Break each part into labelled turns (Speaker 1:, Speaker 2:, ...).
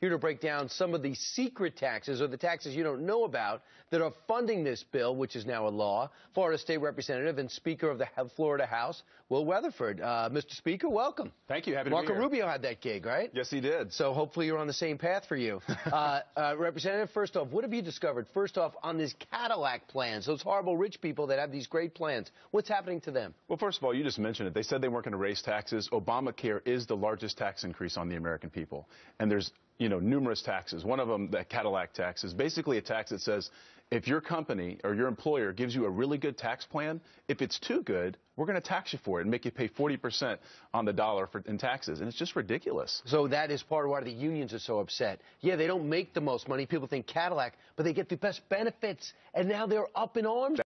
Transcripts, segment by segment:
Speaker 1: here to break down some of the secret taxes or the taxes you don't know about that are funding this bill, which is now a law. Florida State Representative and Speaker of the Florida House, Will Weatherford. Mr. Speaker, welcome.
Speaker 2: Thank you. Happy to be
Speaker 1: Marco
Speaker 2: here.
Speaker 1: Rubio had that gig, right?
Speaker 2: Yes, he did.
Speaker 1: So hopefully you're on the same path for you. Representative, first off, what have you discovered, first off, on these Cadillac plans, those horrible rich people that have these great plans? What's happening to them?
Speaker 2: Well, first of all, you just mentioned it. They said they weren't going to raise taxes. ObamaCare is the largest tax increase on the American people. And there's, numerous taxes. One of them, the Cadillac tax, is basically a tax that says if your company or your employer gives you a really good tax plan, if it's too good, we're going to tax you for it and make you pay 40% on the dollar in taxes. And it's just ridiculous.
Speaker 1: So that is part of why the unions are so upset. Yeah, they don't make the most money. People think Cadillac, but they get the best benefits. And now they're up in arms.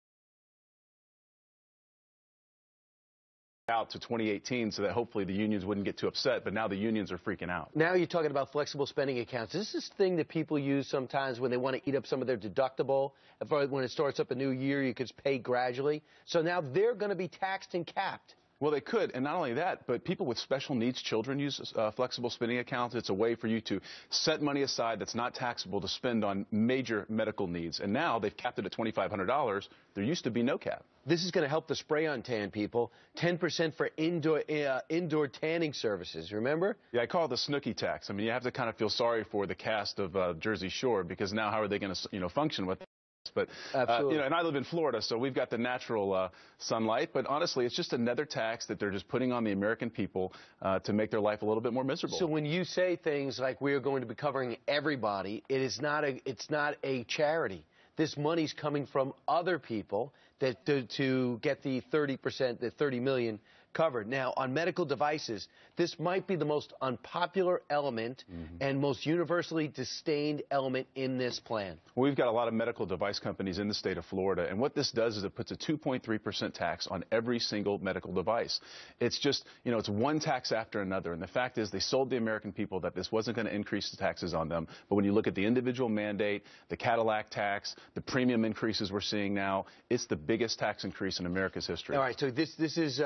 Speaker 2: Out to 2018 so that hopefully the unions wouldn't get too upset, but now the unions are freaking out.
Speaker 1: Now you're talking about flexible spending accounts. This is the thing that people use sometimes when they want to eat up some of their deductible. When it starts up a new year, you could pay gradually. So now they're going to be taxed and capped.
Speaker 2: Well, they could, and not only that, but people with special needs children use flexible spending accounts. It's a way for you to set money aside that's not taxable to spend on major medical needs. And now they've capped it at $2,500. There used to be no cap.
Speaker 1: This is going to help the spray-on tan people. 10% for indoor tanning services, remember?
Speaker 2: Yeah, I call it the Snooki tax. I mean, you have to kind of feel sorry for the cast of Jersey Shore, because now how are they going to, function with it? But, and I live in Florida, so we've got the natural sunlight. But honestly, it's just another tax that they're just putting on the American people to make their life a little bit more miserable.
Speaker 1: So when you say things like we're going to be covering everybody, it's not a charity. This money's coming from other people that to get the 30%, the 30 million covered. Now, on medical devices, this might be the most unpopular element and most universally disdained element in this plan.
Speaker 2: Well, we've got a lot of medical device companies in the state of Florida, and what this does is it puts a 2.3% tax on every single medical device. It's just, it's one tax after another, and the fact is they sold the American people that this wasn't going to increase the taxes on them. But when you look at the individual mandate, the Cadillac tax, the premium increases we're seeing now, it's the biggest tax increase in America's history.
Speaker 1: All right, so this is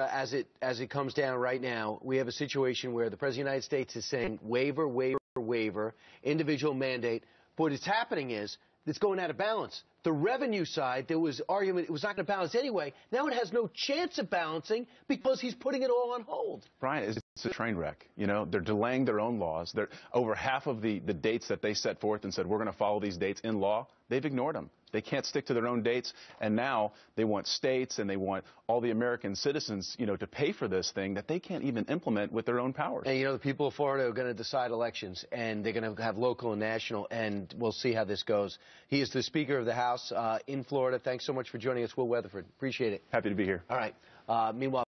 Speaker 1: as it comes down right now, we have a situation where the President of the United States is saying waiver, waiver, waiver, individual mandate. But what is happening is it's going out of balance. The revenue side, there was argument it was not going to balance anyway. Now it has no chance of balancing because he's putting it all on hold.
Speaker 2: Brian, it's a train wreck. They're delaying their own laws. They're over half of the dates that they set forth and said we're going to follow these dates in law. They've ignored them. They can't stick to their own dates, and now they want states and they want all the American citizens, to pay for this thing that they can't even implement with their own powers.
Speaker 1: And, the people of Florida are going to decide elections, and they're going to have local and national, and we'll see how this goes. He is the Speaker of the House in Florida. Thanks so much for joining us, Will Weatherford. Appreciate it.
Speaker 2: Happy to be here.
Speaker 1: All right. Meanwhile,